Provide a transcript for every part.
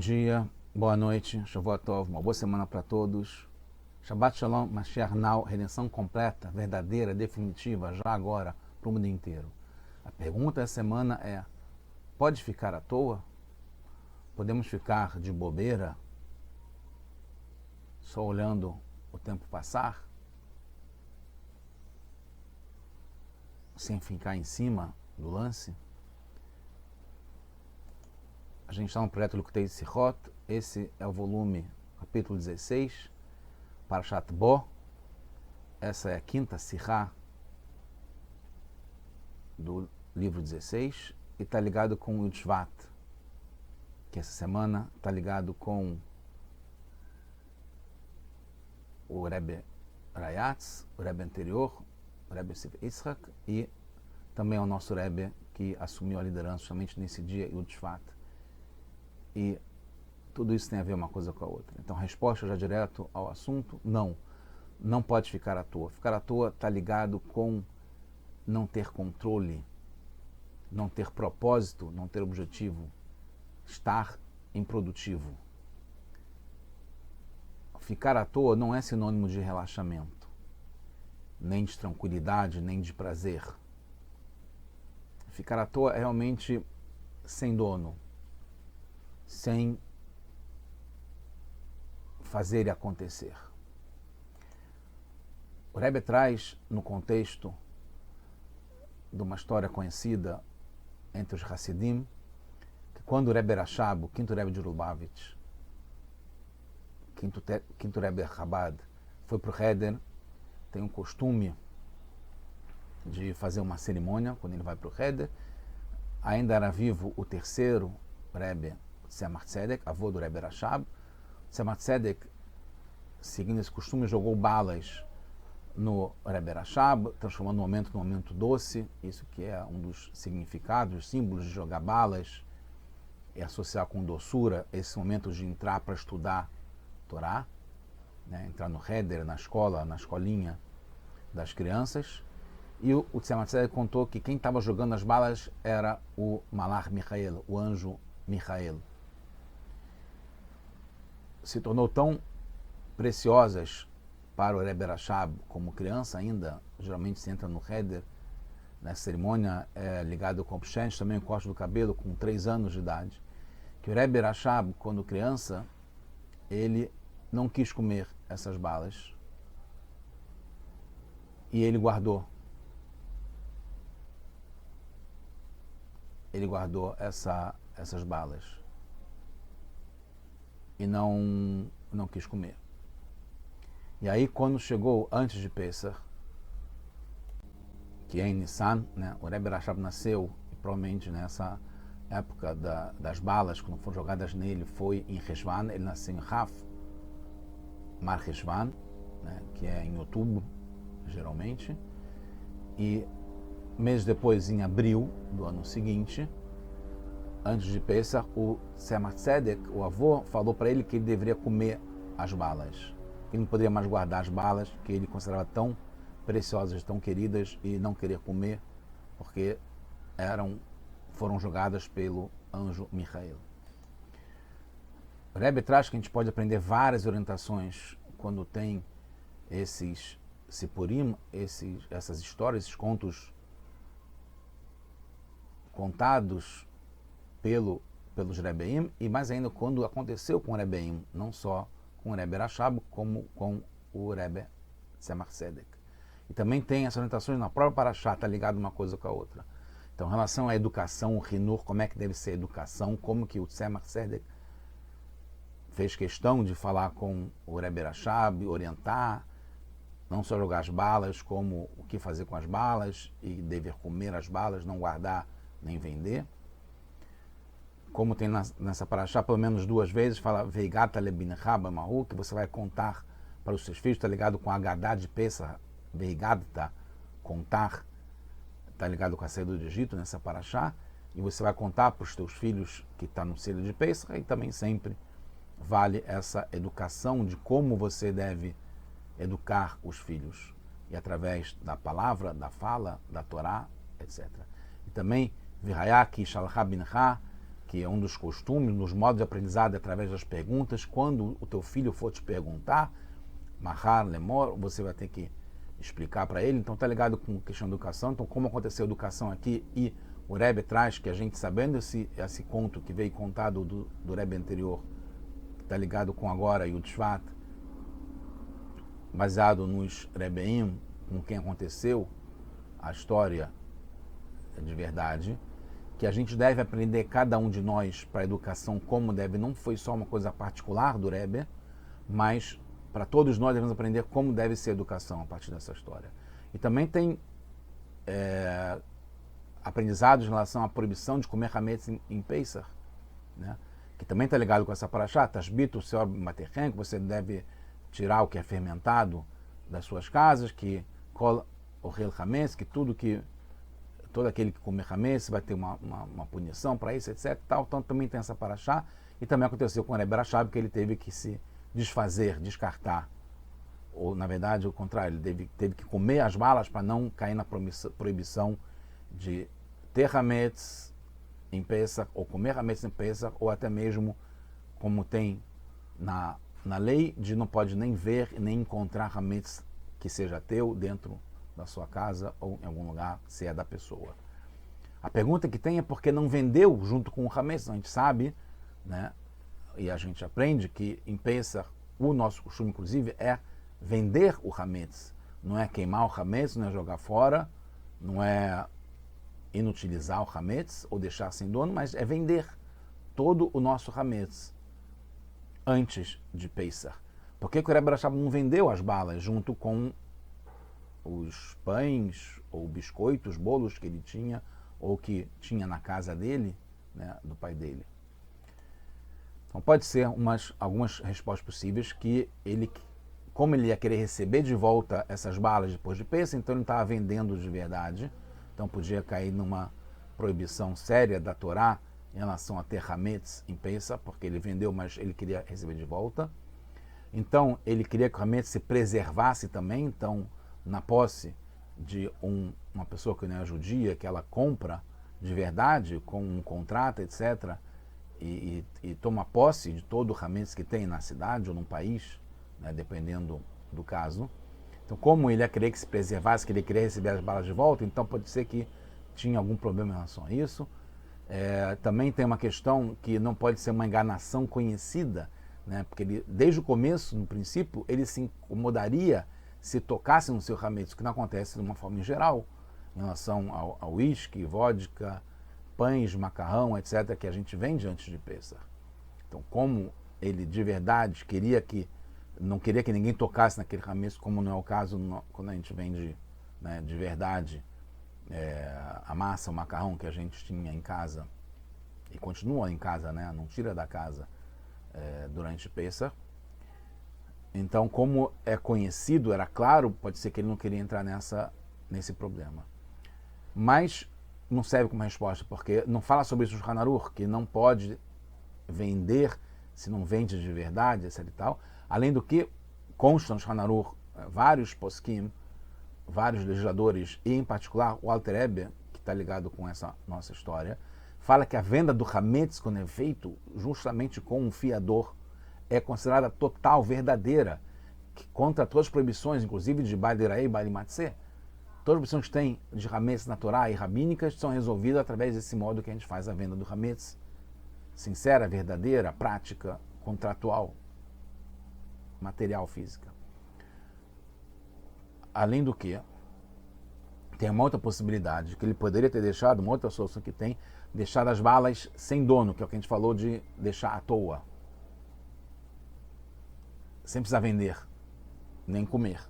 Dia, boa noite, Shavuot Tov, uma boa semana para todos. Shabbat Shalom, Mashiach Now, redenção completa, verdadeira, definitiva, já agora, para o mundo inteiro. A pergunta essa semana é, pode ficar à toa? Podemos ficar de bobeira, só olhando o tempo passar? Sem ficar em cima do lance? A gente está no projeto Lukutei Sichot, esse é o volume, capítulo 16, Parashat Bo. Essa é a quinta Sichá do livro 16 e está ligado com o Yud Shvat, que essa semana está ligado com o Rebbe Rayatz, o Rebbe anterior, o Rebbe Yitzhak, e também o nosso Rebbe que assumiu a liderança justamente nesse dia, Yud Shvat. E tudo isso tem a ver uma coisa com a outra. Então, a resposta já direto ao assunto, não pode ficar à toa. Ficar à toa está ligado com não ter controle, não ter propósito, não ter objetivo, estar improdutivo. Ficar à toa não é sinônimo de relaxamento, nem de tranquilidade, nem de prazer. Ficar à toa é realmente sem dono, sem fazer e acontecer. O Rebbe traz, no contexto de uma história conhecida entre os Hassidim, que quando o Rebbe Rashab, o quinto Rebbe de Lubavitch, quinto Rebbe Chabad, foi para o Heder, tem um costume de fazer uma cerimônia quando ele vai para o Heder. Ainda era vivo o terceiro Rebbe, Tzemach Tzedek, avô do Rebbe Rashab. Tzemach Tzedek, seguindo esse costume, jogou balas no Rebbe Rashab, transformando o momento num momento doce. Isso que é um dos significados, símbolos de jogar balas, e associar com doçura esse momento de entrar para estudar Torá, né? Entrar no Heder, na escola, na escolinha das crianças. E o Tzemach Tzedek contou que quem estava jogando as balas era o Malach Michael, o anjo Michael. Se tornou tão preciosas para o Rebbe Rashab como criança ainda, geralmente se entra no Heder, nessa cerimônia ligado com o Pshench, também o corte do cabelo, com 3 anos de idade, que o Rebbe Rashab, quando criança, ele não quis comer essas balas e ele guardou. Ele guardou essas balas e não quis comer. E aí, quando chegou antes de Pesach, que é em Nissan, né, o Rebbe Rashab nasceu, e provavelmente nessa época das balas, quando foram jogadas nele, foi em Reshvan. Ele nasceu em Raf, Mar Reshvan, né, que é em outubro, geralmente. E meses depois, em abril do ano seguinte, antes de Pesach, o Tzemach Tzedek, o avô, falou para ele que ele deveria comer as balas. Que ele não poderia mais guardar as balas que ele considerava tão preciosas, tão queridas, e não queria comer, porque foram jogadas pelo anjo Michael. O Rebbe traz que a gente pode aprender várias orientações quando tem esses sipurim, essas histórias, esses contos contados pelos Rebbeim, e mais ainda quando aconteceu com o Rebbeim, não só com o Rebbe Rashab, como com o Rebbe Tzemach Tzedek. E também tem essas orientações na própria Parashá, está ligado uma coisa com a outra. Então, em relação à educação, o Hinur, como é que deve ser a educação, como que o Tzemach Tzedek fez questão de falar com o Rebbe Rashab, orientar, não só jogar as balas, como o que fazer com as balas, e dever comer as balas, não guardar nem vender. Como tem nessa Parashá, pelo menos 2 vezes, fala Veigata lebincha b'mahu, que você vai contar para os seus filhos, está ligado com a Haggadah de Pesach, Veigata, contar, está ligado com a saída do Egito, nessa Parashá, e você vai contar para os teus filhos que está no selo de Pesach, e também sempre vale essa educação de como você deve educar os filhos, e através da palavra, da fala, da Torá, etc. E também, V'hayaki shalcha bincha, que é um dos costumes, nos modos de aprendizado através das perguntas. Quando o teu filho for te perguntar, Mahar, Lemor, você vai ter que explicar para ele. Então está ligado com a questão de educação. Então, como aconteceu a educação aqui, e o Rebbe traz que a gente, sabendo esse conto que veio contado do Rebbe anterior, que está ligado com agora e o Tzvat, baseado nos Rebbeim, com quem aconteceu a história de verdade, que a gente deve aprender, cada um de nós, para a educação como deve. Não foi só uma coisa particular do Rebbe, mas para todos nós devemos aprender como deve ser a educação a partir dessa história. E também tem aprendizados em relação à proibição de comer hametz em Pesach, né? Que também está ligado com essa paraxá, Tashbit o Seor Materchen, que você deve tirar o que é fermentado das suas casas, que Kol Ohel Hametz, que todo aquele que comer hametz vai ter uma punição para isso, etc. Tal. Então também tem essa paraxá. E também aconteceu com o Rebbe Rashab, que ele teve que se desfazer, descartar, ou na verdade o contrário, ele teve que comer as balas para não cair na proibição de ter hametz em Pesach, ou comer hametz em Pesach, ou até mesmo, como tem na lei, de não pode nem ver nem encontrar hametz que seja teu dentro da sua casa ou em algum lugar, se é da pessoa. A pergunta que tem é por que não vendeu junto com o hametz. A gente sabe, né, e a gente aprende que em Pesach o nosso costume, inclusive, é vender o hametz. Não é queimar o hametz, não é jogar fora, não é inutilizar o hametz ou deixar sem dono, mas é vender todo o nosso hametz antes de Pesach. Por que o Rebbe Rashab não vendeu as balas junto com os pães ou biscoitos, bolos que ele tinha ou que tinha na casa dele, né, do pai dele? Então pode ser algumas respostas possíveis, que ele, como ele ia querer receber de volta essas balas depois de Pesach, então ele não estava vendendo de verdade, então podia cair numa proibição séria da Torá em relação a ter hametz em Pesach, porque ele vendeu, mas ele queria receber de volta. Então ele queria que o hametz se preservasse também. Então, na posse de uma pessoa que não é judia, que ela compra de verdade, com um contrato, etc., e toma posse de todo o hametz que tem na cidade ou num país, né, dependendo do caso. Então, como ele ia querer que se preservasse, que ele queria receber as balas de volta, então pode ser que tinha algum problema em relação a isso. Também tem uma questão que não pode ser uma enganação conhecida, né, porque ele, desde o começo, no princípio, ele se incomodaria se tocasse no seu hametz, o que não acontece de uma forma em geral, em relação ao uísque, vodka, pães, macarrão, etc., que a gente vende antes de Pesach. Então, como ele de verdade não queria que ninguém tocasse naquele hametz, como não é o caso quando a gente vende, né, de verdade a massa, o macarrão que a gente tinha em casa e continua em casa, né, não tira da casa durante Pesach. Então, como é conhecido, era claro, pode ser que ele não queria entrar nesse problema. Mas não serve como resposta, porque não fala sobre isso no Shulchan Aruch, que não pode vender se não vende de verdade, etc. e tal. Além do que, consta no Shulchan Aruch vários poskim, vários legisladores, e em particular o Alter Rebbe, que está ligado com essa nossa história, fala que a venda do hametz, quando é feito justamente com um fiador, é considerada total, verdadeira, que contra todas as proibições, inclusive de Baal Deraí e Baal Matzeh. Todas as proibições que tem de hametz na Torá e rabínicas são resolvidas através desse modo que a gente faz a venda do hametz. Sincera, verdadeira, prática, contratual, material, física. Além do que, tem uma outra possibilidade, que ele poderia ter deixado, uma outra solução que tem, deixar as balas sem dono, que é o que a gente falou de deixar à toa. Sem precisar vender, nem comer.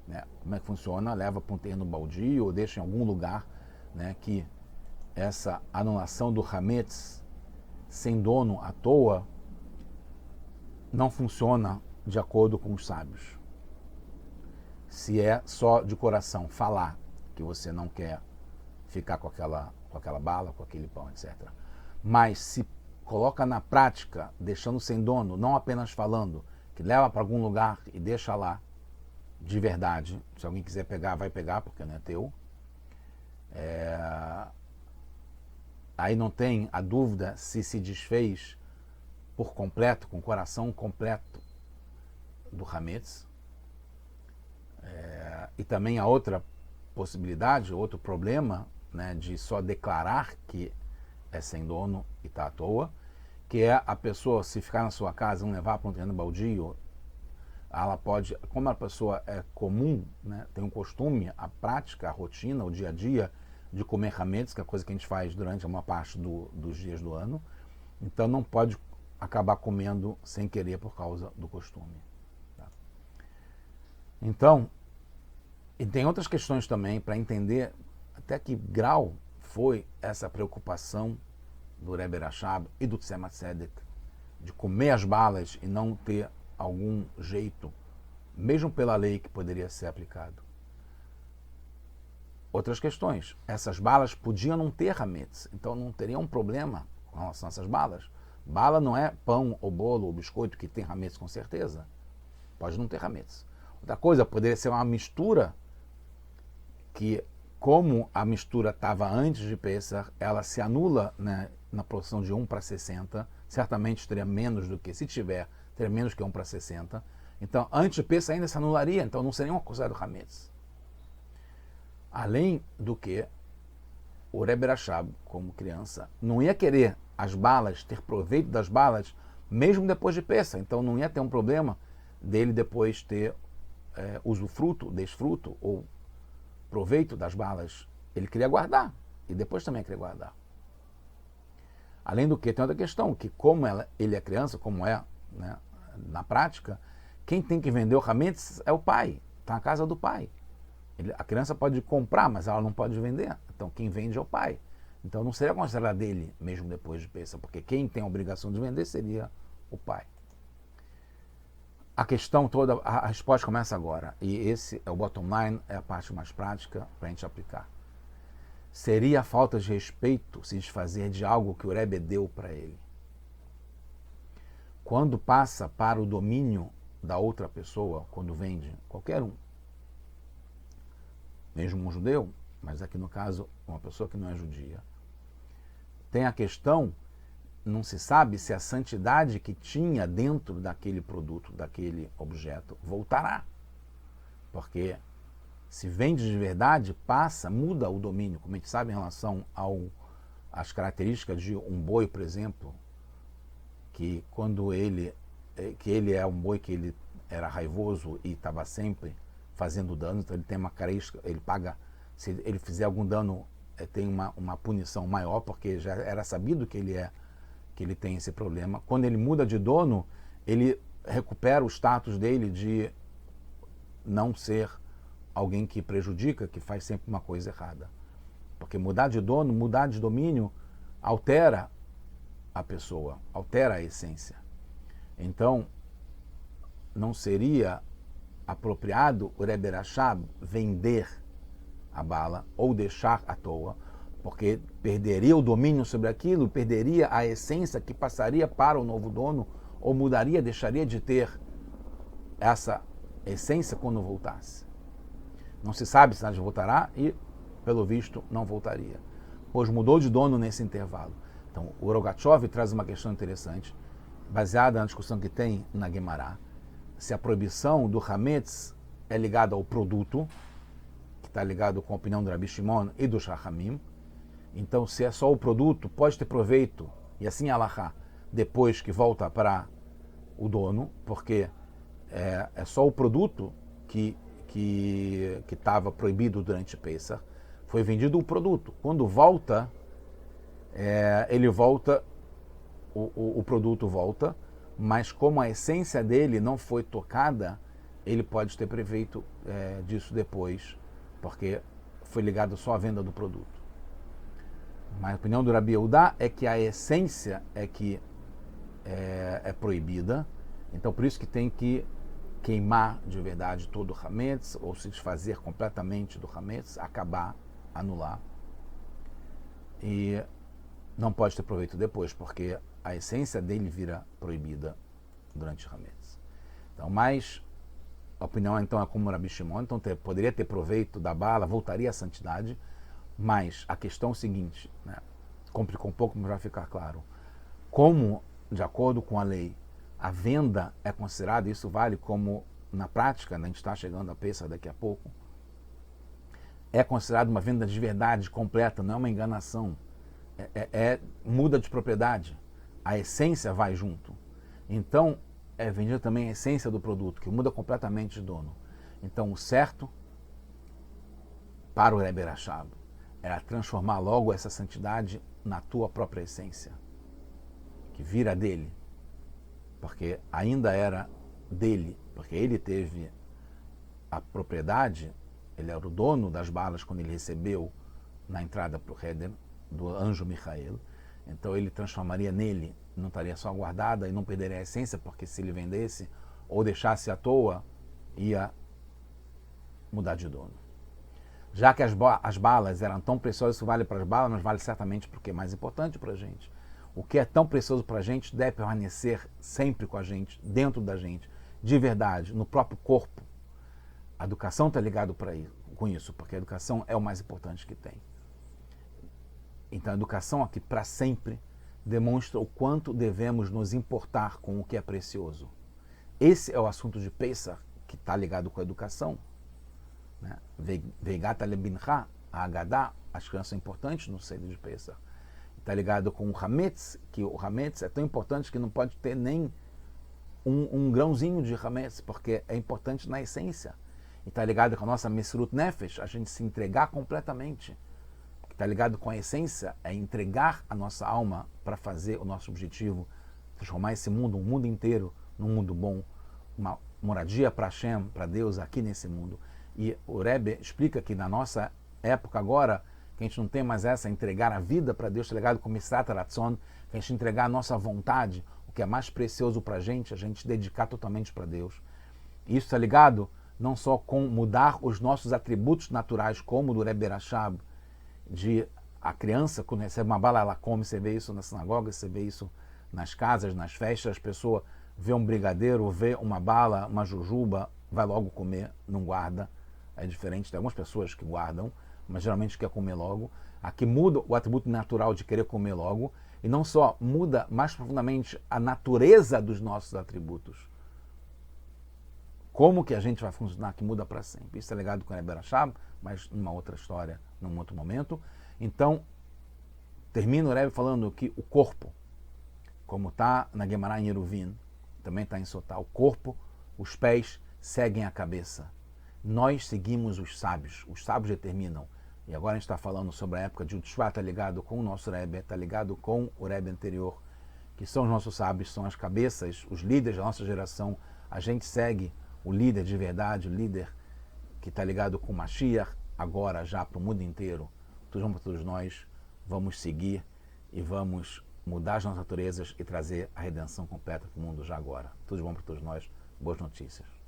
Né? Como é que funciona? Leva para um terreno baldio ou deixa em algum lugar, né, que essa anulação do hametz sem dono à toa não funciona de acordo com os sábios. Se é só de coração falar que você não quer ficar com aquela bala, com aquele pão, etc. Mas se coloca na prática, deixando sem dono, não apenas falando, que leva para algum lugar e deixa lá, de verdade, se alguém quiser pegar, vai pegar, porque não é teu. aí não tem a dúvida se desfez por completo, com o coração completo do Hametz. E também a outra possibilidade, outro problema, né, de só declarar que é sem dono e está à toa, que é a pessoa, se ficar na sua casa e não levar para um terreno baldio, ela pode, como a pessoa é comum, né, tem um costume, a prática, a rotina, o dia a dia de comer hametz, que é a coisa que a gente faz durante uma parte dos dias do ano, então não pode acabar comendo sem querer por causa do costume. Tá? Então, e tem outras questões também para entender até que grau foi essa preocupação do Rebbe Rashab e do Tzemach Tzedek de comer as balas e não ter algum jeito, mesmo pela lei, que poderia ser aplicado. Outras questões. Essas balas podiam não ter hametz, então não teria um problema com relação a essas balas. Bala não é pão ou bolo ou biscoito que tem hametz com certeza. Pode não ter hametz. Outra coisa, poderia ser uma mistura que, como a mistura estava antes de Pesach, ela se anula, né, na proporção de 1 para 60, certamente teria menos do que, se tiver, teria menos que 1 para 60. Então, antes de Pesach ainda se anularia, então não seria uma coisa do hametz. Além do que, o Rebbe Rashab, como criança, não ia querer as balas, ter proveito das balas, mesmo depois de Pesach. Então não ia ter um problema dele depois ter usufruto, desfruto ou proveito das balas. Ele queria guardar e depois também queria guardar. Além do que, tem outra questão, que como ele é criança, como é, né, na prática, quem tem que vender o hametz é o pai, está na casa do pai. A criança pode comprar, mas ela não pode vender. Então quem vende é o pai. Então não seria considerado dele mesmo depois de Pesach, porque quem tem a obrigação de vender seria o pai. A questão toda, a resposta começa agora. E esse é o bottom line, é a parte mais prática para a gente aplicar. Seria falta de respeito se desfazer de algo que o Rebbe deu para ele. Quando passa para o domínio da outra pessoa, quando vende, qualquer um, mesmo um judeu, mas aqui no caso uma pessoa que não é judia, tem a questão, não se sabe se a santidade que tinha dentro daquele produto, daquele objeto, voltará. Porque se vende de verdade, passa, muda o domínio, como a gente sabe em relação às características de um boi, por exemplo, que quando ele é um boi que ele era raivoso e estava sempre fazendo dano, então ele tem uma característica, ele paga, se ele fizer algum dano, tem uma punição maior, porque já era sabido que ele tem esse problema. Quando ele muda de dono, ele recupera o status dele de não ser alguém que prejudica, que faz sempre uma coisa errada. Porque mudar de dono, mudar de domínio, altera a pessoa, altera a essência. Então, não seria apropriado o Rebbe Rashab vender a bala ou deixar à toa, porque perderia o domínio sobre aquilo, perderia a essência que passaria para o novo dono, ou mudaria, deixaria de ter essa essência quando voltasse. Não se sabe se ela voltará e, pelo visto, não voltaria, pois mudou de dono nesse intervalo. Então, o Rogatchover traz uma questão interessante, baseada na discussão que tem na Guemará, se a proibição do hametz é ligada ao produto, que está ligado com a opinião do Rabi Shimon e do Chachamim. Então, se é só o produto, pode ter proveito, e assim alahá, depois que volta para o dono, porque é só o produto que estava proibido durante Pesach, foi vendido o produto. Quando volta, ele volta, o produto volta, mas como a essência dele não foi tocada, ele pode ter proveito disso depois, porque foi ligado só à venda do produto. Mas a opinião do Rabi Yehuda é que a essência é que é proibida, então por isso que tem que queimar de verdade todo o hametz, ou se desfazer completamente do hametz, acabar, anular. E não pode ter proveito depois, porque a essência dele vira proibida durante o hametz. Então, mas a opinião então é como o Rabi Shimon, então poderia ter proveito da bala, voltaria à santidade, mas a questão é o seguinte, né? complicou um pouco, mas vai ficar claro. Como, de acordo com a lei, a venda é considerada, isso vale como na prática, a gente está chegando a Pêssar daqui a pouco, é considerado uma venda de verdade completa, não é uma enganação. Muda de propriedade. A essência vai junto. Então, é vendida também a essência do produto, que muda completamente de dono. Então, o certo para o Rebbe Rashab era transformar logo essa santidade na tua própria essência, que vira dele, porque ainda era dele, porque ele teve a propriedade, ele era o dono das balas quando ele recebeu na entrada para o Heder do anjo Michael. Então ele transformaria nele, não estaria só guardada e não perderia a essência, porque se ele vendesse ou deixasse à toa, ia mudar de dono. Já que as balas eram tão preciosas, isso vale para as balas, mas vale certamente para o que é mais importante para a gente. O que é tão precioso para a gente deve permanecer sempre com a gente, dentro da gente, de verdade, no próprio corpo. A educação está ligada com isso, porque a educação é o mais importante que tem. Então a educação aqui, para sempre, demonstra o quanto devemos nos importar com o que é precioso. Esse é o assunto de Pêssar, que está ligado com a educação. Veigata lebincha, a Agadá, as crianças são importantes no seio de Pêssar. Está ligado com o Hametz, que o Hametz é tão importante que não pode ter nem um grãozinho de Hametz, porque é importante na essência. E está ligado com a nossa Mesirut Nefesh, a gente se entregar completamente. Está ligado com a essência, é entregar a nossa alma para fazer o nosso objetivo, transformar esse mundo, um mundo inteiro, num mundo bom, uma moradia para Hashem, para Deus aqui nesse mundo. E o Rebbe explica que na nossa época agora, que a gente não tem mais essa, entregar a vida para Deus, está ligado com Misrat Ratzon, que a gente entregar a nossa vontade, o que é mais precioso para a gente dedicar totalmente para Deus. E isso está ligado não só com mudar os nossos atributos naturais, como o do Rebbe Rashab, de a criança, quando recebe uma bala, ela come, você vê isso na sinagoga, você vê isso nas casas, nas festas, as pessoas vê um brigadeiro, vê uma bala, uma jujuba, vai logo comer, não guarda. É diferente, tem algumas pessoas que guardam, mas geralmente quer comer logo. Aqui muda o atributo natural de querer comer logo, e não só muda mais profundamente a natureza dos nossos atributos. Como que a gente vai funcionar, que muda para sempre. Isso é ligado com o Rebbe Rashab, mas numa outra história, num outro momento. Então, termina o Rebbe falando que o corpo, como está na Gemara em Eruvin, também está em Sotá, o corpo, os pés seguem a cabeça. Nós seguimos os sábios determinam. E agora a gente está falando sobre a época de Utshvat, está ligado com o nosso Rebbe, está ligado com o Rebbe anterior, que são os nossos sábios, são as cabeças, os líderes da nossa geração. A gente segue o líder de verdade, o líder que está ligado com o Mashiach, agora já para o mundo inteiro. Tudo bom para todos nós, vamos seguir e vamos mudar as nossas naturezas e trazer a redenção completa para o mundo já agora. Tudo bom para todos nós, boas notícias.